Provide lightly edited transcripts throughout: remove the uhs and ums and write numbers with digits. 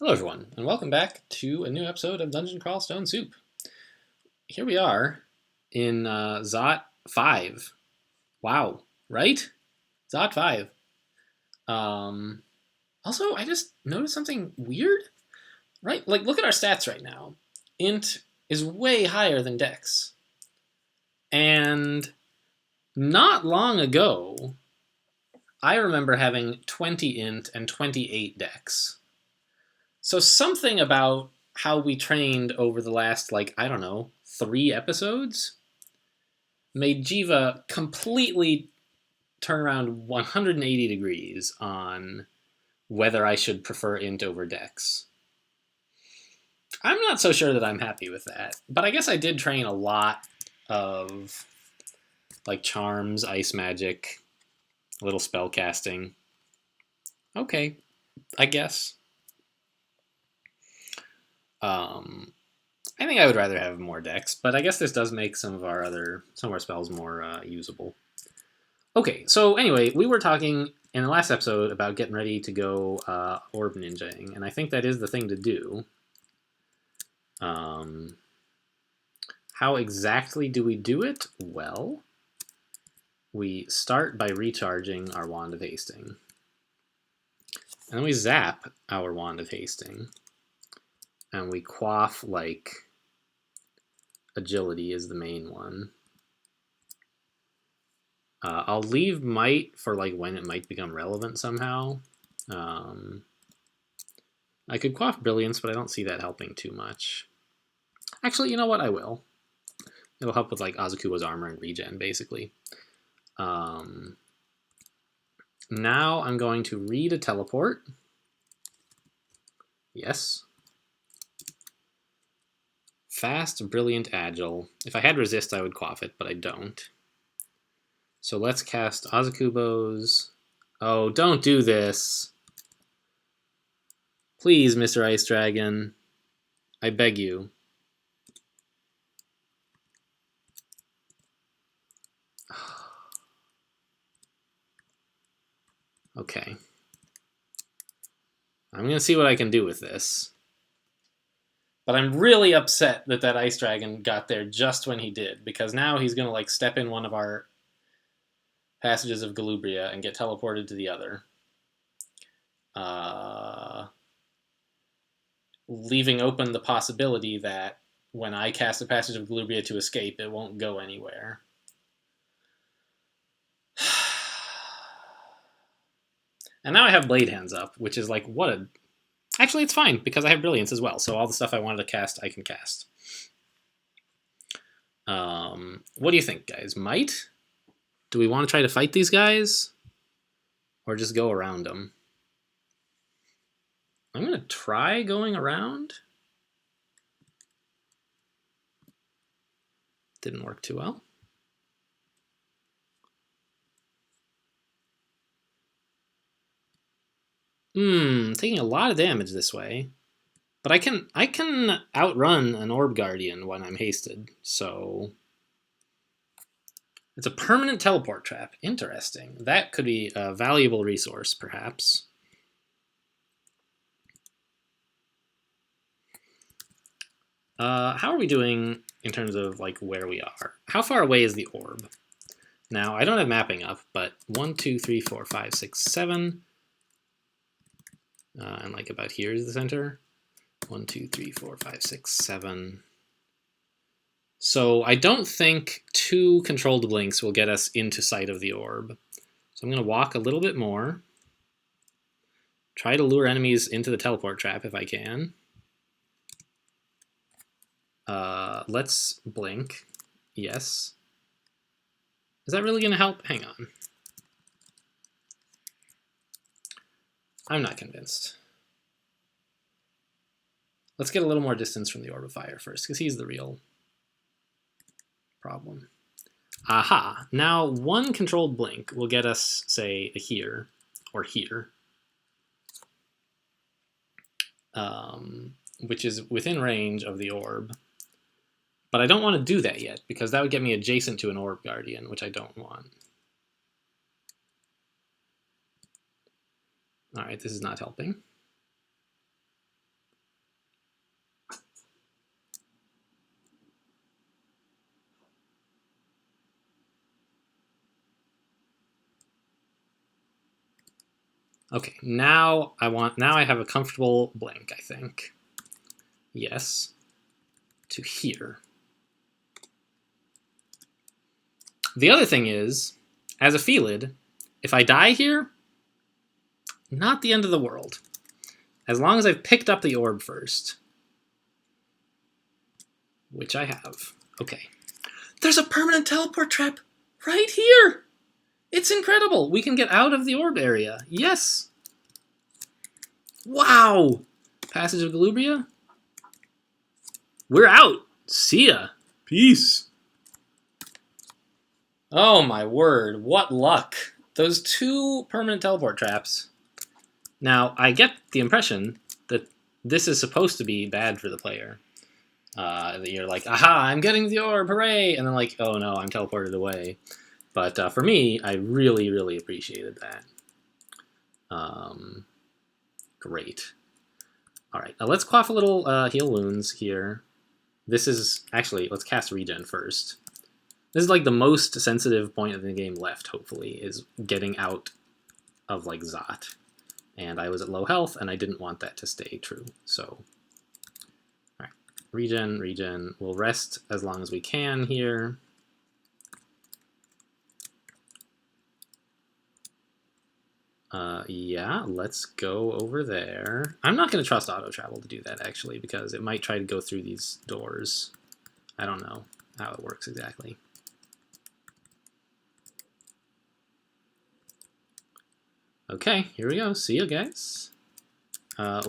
Hello everyone, and welcome back to a new episode of Dungeon Crawl Stone Soup. Here we are in Zot 5. Wow, right? Zot 5. Um, Also, I just noticed something weird. Right? Like, look at our stats right now. Int is way higher than Dex. And not long ago, I remember having 20 int and 28 Dex. So something about how we trained over the last, I don't know, 3 episodes made Jiva completely turn around 180 degrees on whether I should prefer int over dex. I'm not so sure that I'm happy with that, but I guess I did train a lot of charms, ice magic, a little spell casting. Okay, I guess. I think I would rather have more dex, but I guess this does make some of our spells more usable. Okay, so anyway, we were talking in the last episode about getting ready to go orb ninjaing, and I think that is the thing to do. How exactly do we do it? Well, we start by recharging our Wand of Hasting. And then we zap our Wand of Hasting. And we quaff, agility is the main one. I'll leave might for when it might become relevant somehow. I could quaff brilliance, but I don't see that helping too much. Actually, you know what? I will. It'll help with Azukuba's armor and regen, basically. Now I'm going to read a teleport. Yes. Fast, brilliant, agile. If I had resist, I would quaff it, but I don't. So let's cast Azukubo's. Oh, don't do this. Please, Mr. Ice Dragon. I beg you. Okay. I'm going to see what I can do with this. But I'm really upset that that Ice Dragon got there just when he did, because now he's going to step in one of our passages of Galubria and get teleported to the other. Leaving open the possibility that when I cast a passage of Galubria to escape, it won't go anywhere. And now I have Blade Hands up, which is what a... Actually, it's fine, because I have Brilliance as well, so all the stuff I wanted to cast, I can cast. What do you think, guys? Might? Do we want to try to fight these guys? Or just go around them? I'm going to try going around. Didn't work too well. Taking a lot of damage this way. But I can outrun an Orb Guardian when I'm hasted, so... It's a permanent teleport trap. Interesting. That could be a valuable resource, perhaps. How are we doing in terms of where we are? How far away is the orb? Now, I don't have mapping up, but 1, 2, 3, 4, 5, 6, 7. And about here is the center. 1, 2, 3, 4, 5, 6, 7. So I don't think 2 controlled blinks will get us into sight of the orb. So I'm going to walk a little bit more. Try to lure enemies into the teleport trap if I can. Let's blink. Yes. Is that really going to help? Hang on. I'm not convinced. Let's get a little more distance from the Orb of Fire first, because he's the real problem. Aha! Now 1 controlled blink will get us, say, here, or here. Which is within range of the orb. But I don't want to do that yet, because that would get me adjacent to an Orb Guardian, which I don't want. Alright, this is not helping. Okay, now I have a comfortable blink, I think. Yes. To here. The other thing is, as a Felid, if I die here, not the end of the world. As long as I've picked up the orb first. Which I have. Okay. There's a permanent teleport trap right here! It's incredible! We can get out of the orb area. Yes! Wow! Passage of Galubria? We're out! See ya! Peace! Oh my word, what luck! Those 2 permanent teleport traps. Now, I get the impression that this is supposed to be bad for the player. That you're like, aha, I'm getting the orb, hooray! And then like, oh no, I'm teleported away. But for me, I really, really appreciated that. Great. All right, let's quaff a little heal wounds here. This is, actually, let's cast regen first. This is like the most sensitive point of the game left, hopefully, is getting out of like Zot. And I was at low health, and I didn't want that to stay true, so. All right, regen. We'll rest as long as we can here. Yeah, let's go over there. I'm not going to trust auto travel to do that, actually, because it might try to go through these doors. I don't know how it works exactly. Okay, here we go. See you guys.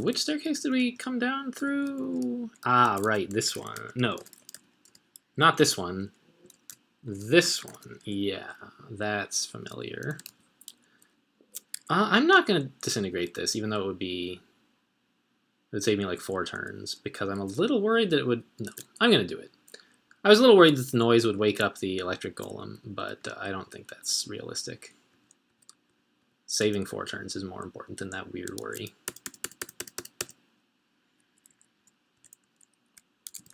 Which staircase did we come down through? Ah, right, this one. No, not this one. This one. Yeah, that's familiar. I'm not going to disintegrate this, even though it would save me like 4 turns, because I'm a little worried that it would... No, I'm going to do it. I was a little worried that the noise would wake up the electric golem, but I don't think that's realistic. Saving 4 turns is more important than that weird worry.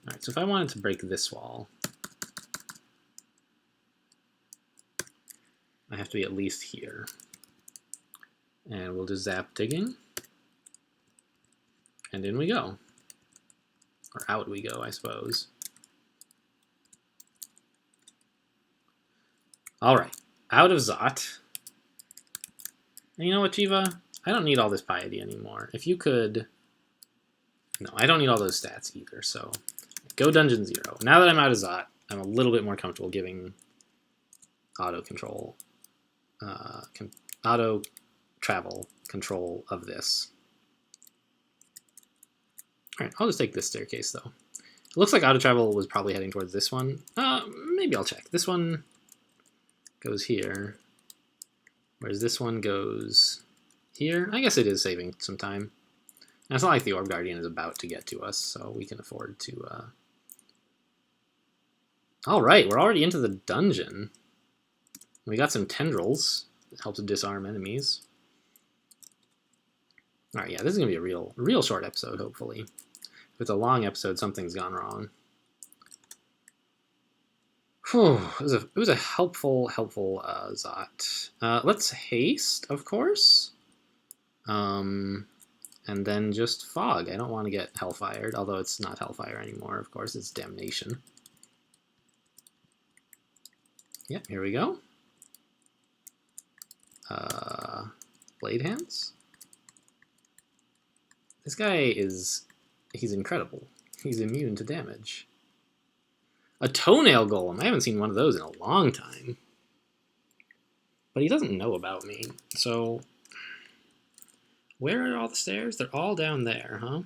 Alright, so if I wanted to break this wall, I have to be at least here. And we'll just zap digging. And in we go. Or out we go, I suppose. Alright, out of Zot. And you know what, Jiva? I don't need all this piety anymore. If you could... No, I don't need all those stats either, so... Go Dungeon 0. Now that I'm out of Zot, I'm a little bit more comfortable giving auto control, auto travel control of this. Alright, I'll just take this staircase though. It looks like auto travel was probably heading towards this one. Maybe I'll check. This one goes here, whereas this one goes here. I guess it is saving some time. And it's not like the Orb Guardian is about to get to us, so we can afford to... Alright, we're already into the dungeon. We got some tendrils that help to disarm enemies. Alright, yeah, this is going to be a real short episode, hopefully. If it's a long episode, something's gone wrong. Whew, it was a helpful Zot. Let's haste, of course. And then just fog. I don't want to get hellfired, although it's not hellfire anymore, of course, it's damnation. Yep, here we go. Blade hands. This guy he's incredible. He's immune to damage. A toenail golem. I haven't seen one of those in a long time. But he doesn't know about me, so... Where are all the stairs? They're all down there, huh?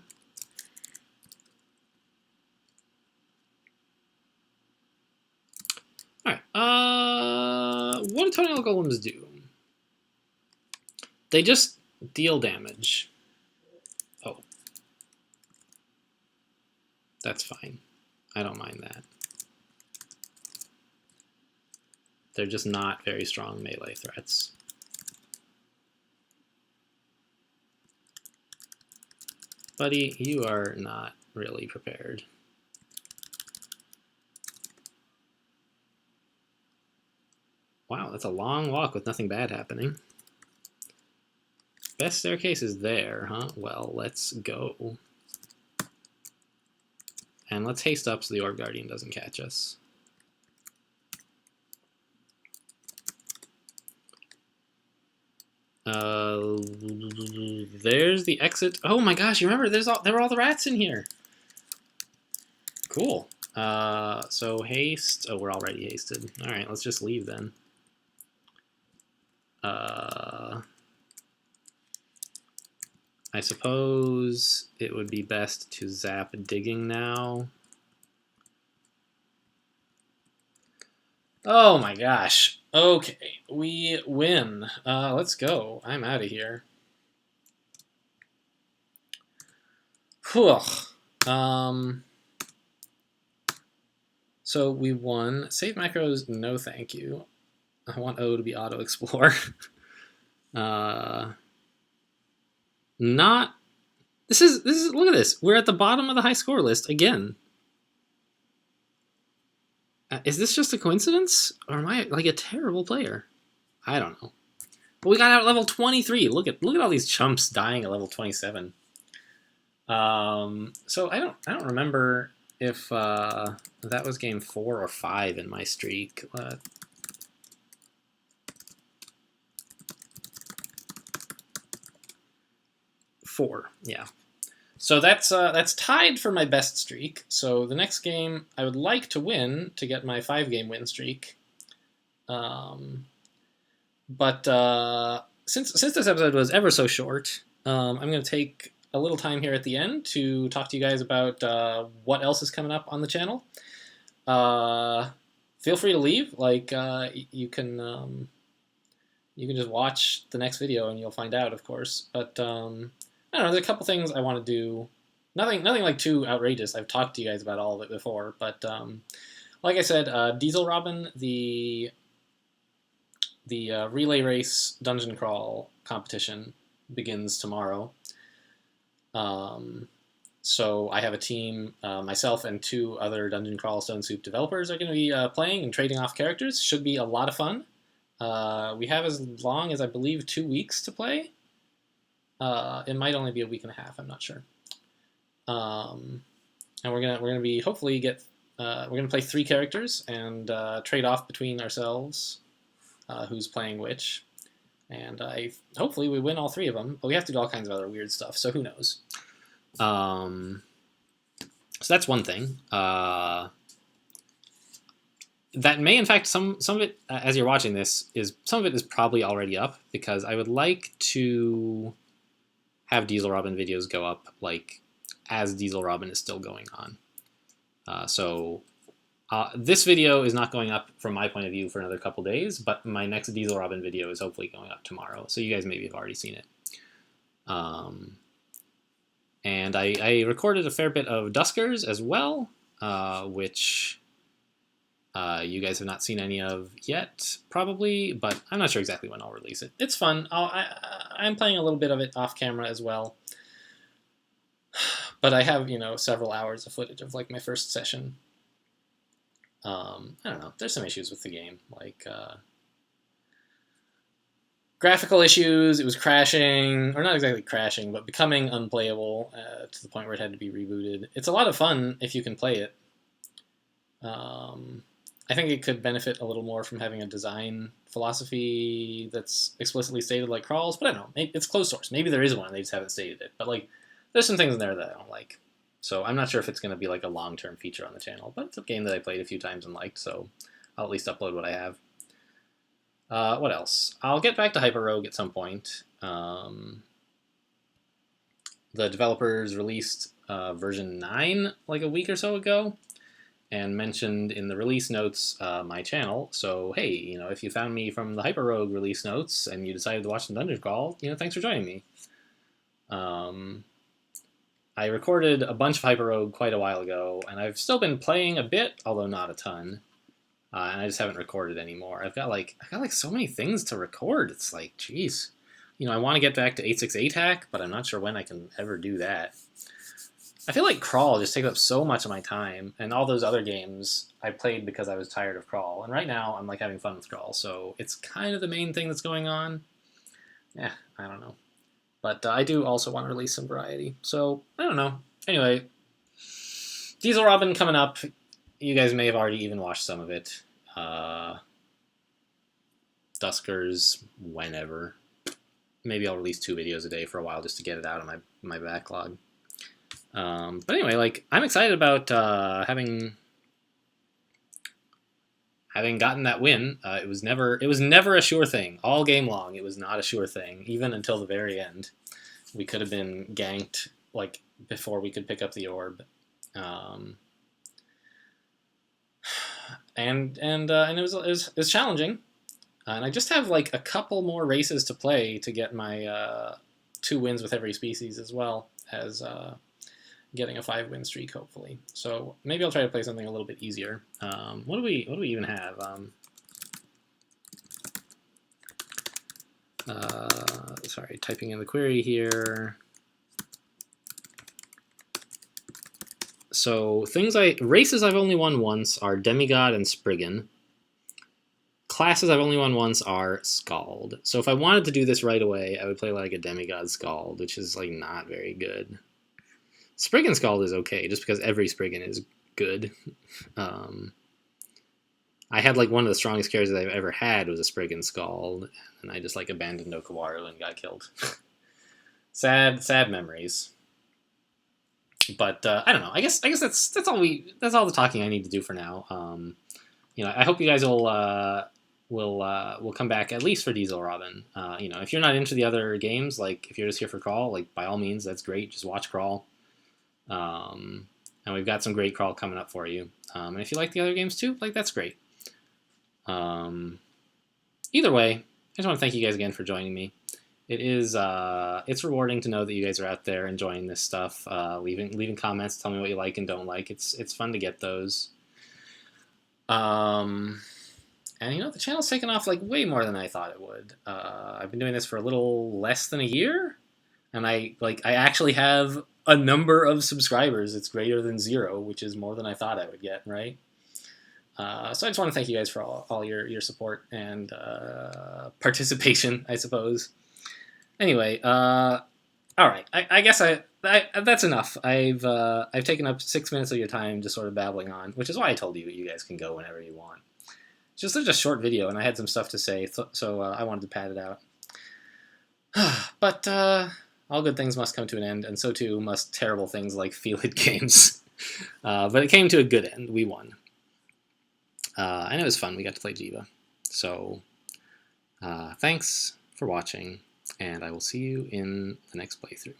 Alright, what do toenail golems do? They just deal damage. Oh. That's fine. I don't mind that. They're just not very strong melee threats. Buddy, you are not really prepared. Wow, that's a long walk with nothing bad happening. best staircase is there, huh? Well, let's go. And let's haste up so the Orb Guardian doesn't catch us. There's the exit. Oh my gosh, you remember there were all the rats in here. Cool. So haste. Oh, we're already hasted. All right, let's just leave then. I suppose it would be best to zap digging now. Oh my gosh. Okay, we win. Let's go. I'm out of here. Whew. So we won. Save macros, no thank you. I want O to be auto explore. Not. This is look at this. We're at the bottom of the high score list again. Is this just a coincidence, or am I like a terrible player? I don't know. But we got out at level 23. Look at all these chumps dying at level 27. So I don't remember if that was game 4 or 5 in my streak. 4, yeah. So that's tied for my best streak. So the next game I would like to win to get my 5-game win streak. But since this episode was ever so short, I'm going to take a little time here at the end to talk to you guys about what else is coming up on the channel. Feel free to leave. Like you can just watch the next video and you'll find out, of course. But I don't know, there's a couple things I want to do. Nothing like too outrageous. I've talked to you guys about all of it before, but like I said, Diesel Robin, the relay race dungeon crawl competition begins tomorrow. So I have a team, myself and 2 other Dungeon Crawl Stone Soup developers are going to be playing and trading off characters. Should be a lot of fun. We have as long as, I believe, 2 weeks to play. It might only be a week and a half. I'm not sure. And we're gonna be hopefully we're gonna play 3 characters and trade off between ourselves, who's playing which. And hopefully we win all 3 of them. But we have to do all kinds of other weird stuff. So who knows? So that's one thing. That may, in fact, some of it, as you're watching this, some of it is probably already up, because I would like to have Diesel Robin videos go up like as Diesel Robin is still going on. So this video is not going up from my point of view for another couple days, but my next Diesel Robin video is hopefully going up tomorrow. So you guys maybe have already seen it. And I recorded a fair bit of Duskers as well, which you guys have not seen any of yet, probably, but I'm not sure exactly when I'll release it. It's fun. I'm playing a little bit of it off camera as well, but I have, several hours of footage of like my first session. I don't know. There's some issues with the game, like graphical issues. It was crashing, or not exactly crashing, but becoming unplayable to the point where it had to be rebooted. It's a lot of fun if you can play it. I think it could benefit a little more from having a design philosophy that's explicitly stated like Crawl's, but I don't know. Maybe it's closed source. Maybe there is one and they just haven't stated it. But like, there's some things in there that I don't like. So I'm not sure if it's going to be like a long-term feature on the channel, but it's a game that I played a few times and liked, so I'll at least upload what I have. What else? I'll get back to Hyper Rogue at some point. The developers released version 9 like a week or so ago, and mentioned in the release notes my channel. So hey, if you found me from the Hyper Rogue release notes and you decided to watch the Dungeon Crawl, thanks for joining me. I recorded a bunch of Hyper Rogue quite a while ago, and I've still been playing a bit, although not a ton. And I just haven't recorded anymore. I've got like so many things to record. It's like, geez, I want to get back to 868 hack, but I'm not sure when I can ever do that. I feel like Crawl just takes up so much of my time, and all those other games I played because I was tired of Crawl. And right now I'm like having fun with Crawl, so it's kind of the main thing that's going on. Yeah, I don't know. But I do also want to release some variety. So, I don't know. Anyway, Diesel Robin coming up. You guys may have already even watched some of it. Duskers, whenever. Maybe I'll release 2 videos a day for a while just to get it out of my backlog. But anyway, like, I'm excited about having gotten that win. It was never a sure thing. All game long, it was not a sure thing, even until the very end. We could have been ganked like before we could pick up the orb. And it was challenging. And I just have like a couple more races to play to get my 2 wins with every species, as well as getting a 5-win streak, hopefully. So maybe I'll try to play something a little bit easier. What do we even have? Sorry, typing in the query here. So races I've only won once are Demigod and Spriggan. Classes I've only won once are Scald. So if I wanted to do this right away, I would play like a Demigod Scald, which is like not very good. Spriggan Scald is okay, just because every Spriggan is good. I had like one of the strongest characters I've ever had was a Spriggan Scald, and I just like abandoned Okawaru and got killed. sad memories. But I don't know. I guess that's all the talking I need to do for now. I hope you guys will come back at least for Diesel Robin. If you're not into the other games, like if you're just here for Crawl, like by all means, that's great. Just watch Crawl. And we've got some great Crawl coming up for you. And if you like the other games too, like that's great. Either way, I just want to thank you guys again for joining me. It's rewarding to know that you guys are out there enjoying this stuff, leaving comments, tell me what you like and don't like. It's fun to get those. And the channel's taken off like way more than I thought it would. I've been doing this for a little less than a year, and I actually have a number of subscribers. It's greater than 0, which is more than I thought I would get, right? So I just want to thank you guys for all your support and participation, I suppose. Anyway, all right. I guess that's enough. I've taken up 6 minutes of your time just sort of babbling on, which is why I told you guys can go whenever you want. It's just such a short video, and I had some stuff to say, so I wanted to pad it out. But all good things must come to an end, and so too must terrible things like Feel-It games. But it came to a good end. We won. And it was fun. We got to play Jiva. So thanks for watching, and I will see you in the next playthrough.